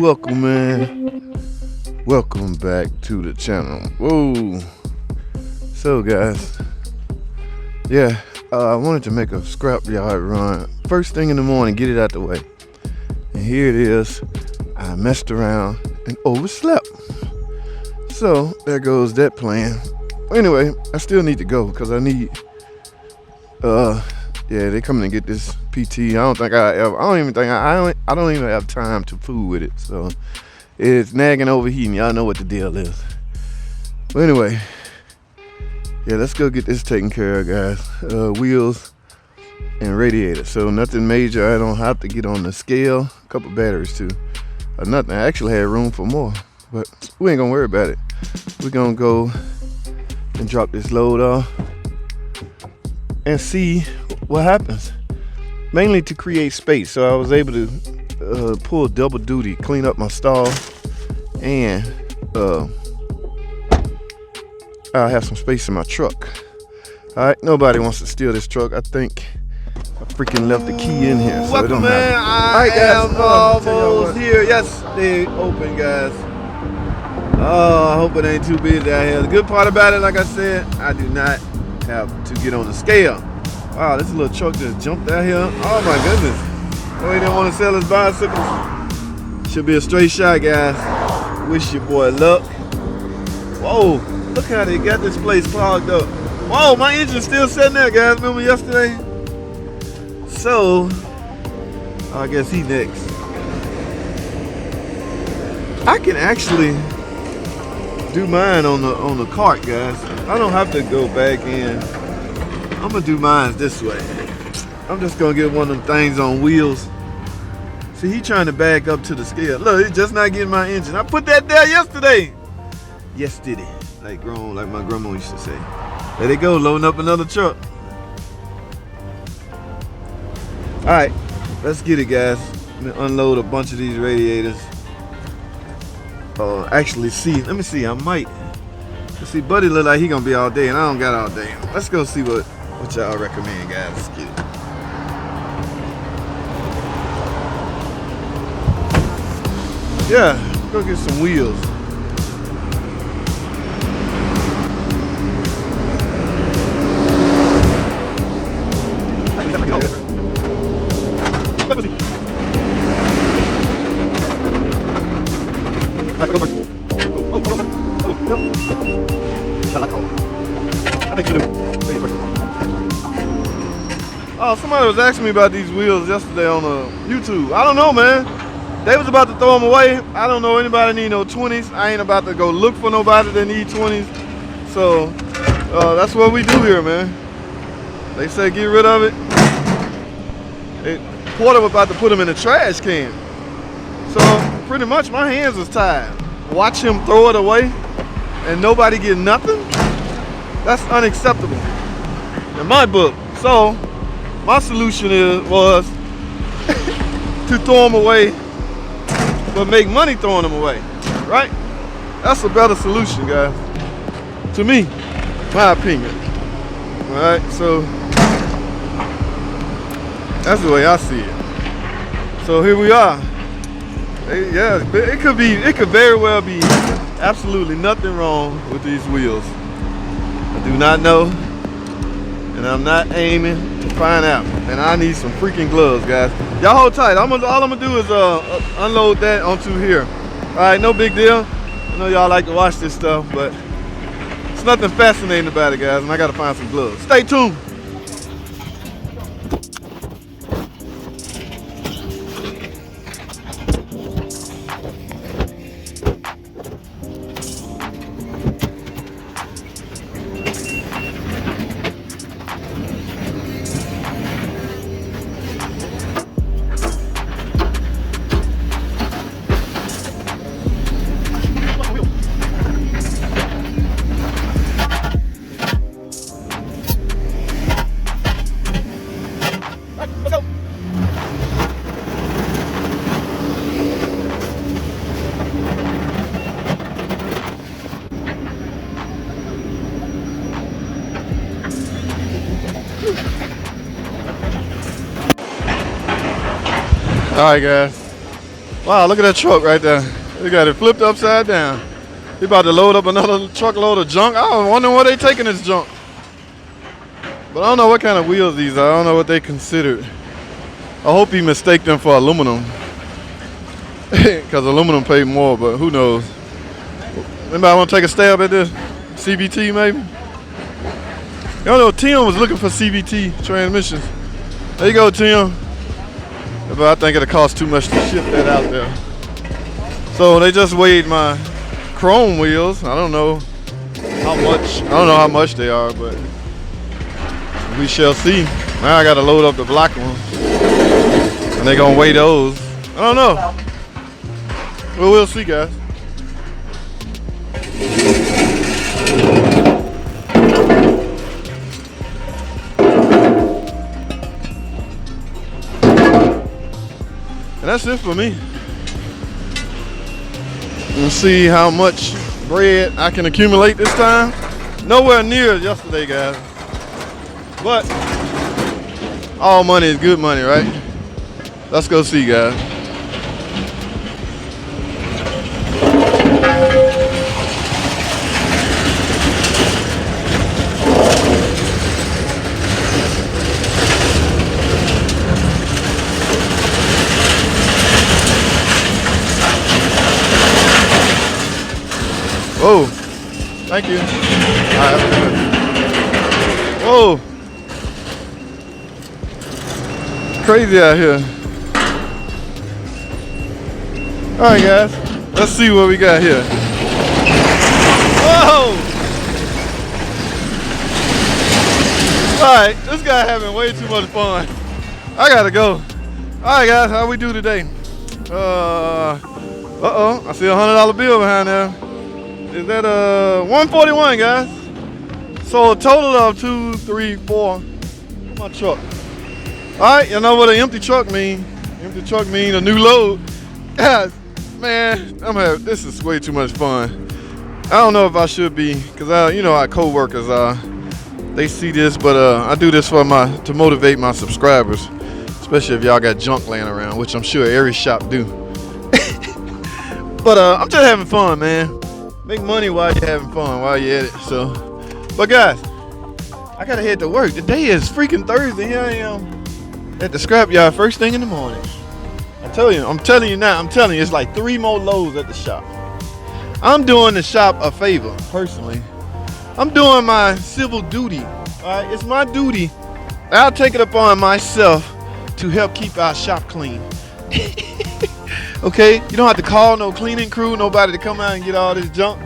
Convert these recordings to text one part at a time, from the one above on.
Welcome, man. Welcome back to the channel. Whoa. So, guys, yeah, I wanted to make a scrapyard run. First thing in the morning, get it out the way. And here it is. I messed around and overslept. So, there goes that plan. Anyway, I still need to go because I need, yeah, they coming to get this PT. I don't even have time to fool with it. So it's nagging overheating. Y'all know what the deal is. But anyway, yeah, let's go get this taken care of, guys. Wheels and radiator. So nothing major. I don't have to get on the scale. A couple batteries too. Nothing. I actually had room for more, but we ain't gonna worry about it. We're gonna go and drop this load off and see what happens. Mainly to create space, so I was able to pull double duty, clean up my stall, and I'll have some space in my truck. All right, nobody wants to steal this truck. I think I freaking left the key in here, so welcome, man. I am almost here. Yes, they open, guys. Oh, I hope it ain't too busy out here. The good part about it, like I said, I do not have to get on the scale. Wow, this little truck just jumped out here. Oh my goodness. Oh, he didn't want to sell his bicycle. Should be a straight shot, guys. Wish your boy luck. Whoa, look how they got this place clogged up. Whoa, my engine's still sitting there, guys. Remember yesterday? So, I guess he next. I can actually do mine on the cart, guys. I don't have to go back in. I'm gonna do mine this way. I'm just gonna get one of them things on wheels. See, he trying to back up to the scale. Look, he's just not getting my engine. I put that there yesterday. Yesterday, like my grandma used to say. There they go, loading up another truck. All right, let's get it, guys. Let me unload a bunch of these radiators. Actually, let me see. I might. Let's see, Buddy look like he gonna be all day, and I don't got all day. Let's go see what y'all recommend, guys. Let's get it. Yeah, go get some wheels. Oh, somebody was asking me about these wheels yesterday on YouTube. I don't know, man. They was about to throw them away. I don't know anybody need no 20s. I ain't about to go look for nobody that need 20s. So that's what we do here, man. They say get rid of it. Porter was about to put them in the trash can. So pretty much my hands was tied. Watch him throw it away and nobody get nothing. That's unacceptable in my book. So my solution was to throw them away, but make money throwing them away, right? That's a better solution, guys. To me, my opinion. All right, so that's the way I see it. So here we are. Yeah, it could very well be absolutely nothing wrong with these wheels. I do not know, and I'm not aiming to find out. And I need some freaking gloves, guys. Y'all hold tight. All I'm gonna do is unload that onto here. All right, no big deal. I know y'all like to watch this stuff, but it's nothing fascinating about it, guys. And I gotta find some gloves. Stay tuned. Alright guys. Wow, look at that truck right there. They got it flipped upside down. They about to load up another truckload of junk. I don't wonder where they taking this junk. But I don't know what kind of wheels these are. I don't know what they considered. I hope he mistaked them for aluminum. Because aluminum paid more, but who knows. Anybody want to take a stab at this? CVT maybe? Y'all know Tim was looking for CVT transmissions. There you go, Tim. But I think it'll cost too much to ship that out there. So they just weighed my chrome wheels. I don't know how much. I don't know how much they are, but we shall see. Now I gotta load up the black ones, and they gonna weigh those. I don't know. Well, we'll see, guys. And that's it for me. Let's see how much bread I can accumulate this time. Nowhere near yesterday, guys. But all money is good money, right? Let's go see, guys. Whoa, thank you. All right, whoa, crazy out here. All right, guys, let's see what we got here. Whoa! All right, this guy having way too much fun. I gotta go. All right, guys, how we do today? Uh-oh, I see a $100 bill behind there. Is that 141, guys? So a total of 2, 3, 4. My truck. All right, you know what an empty truck mean? Empty truck mean a new load. Guys, man, this is way too much fun. I don't know if I should be, cause you know our co-workers they see this, but I do this to motivate my subscribers, especially if y'all got junk laying around, which I'm sure every shop do. But I'm just having fun, man. Make money while you're having fun, while you're at it. So, but guys, I gotta head to work. Today is freaking Thursday. Here I am at the scrapyard first thing in the morning. I'm telling you, it's like 3 more loads at the shop. I'm doing the shop a favor, personally. I'm doing my civil duty. All right, it's my duty. I'll take it upon myself to help keep our shop clean. Okay, you don't have to call no cleaning crew, nobody to come out and get all this junk.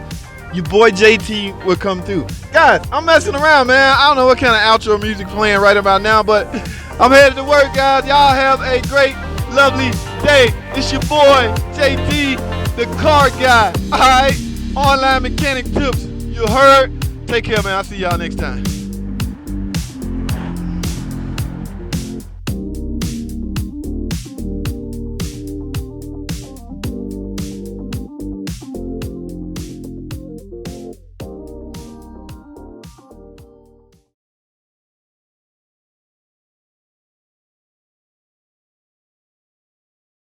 Your boy JT will come through. Guys, I'm messing around, man. I don't know what kind of outro music playing right about now, but I'm headed to work, guys. Y'all have a great, lovely day. It's your boy JT, the car guy. All right, online mechanic tips. You heard? Take care, man. I'll see y'all next time.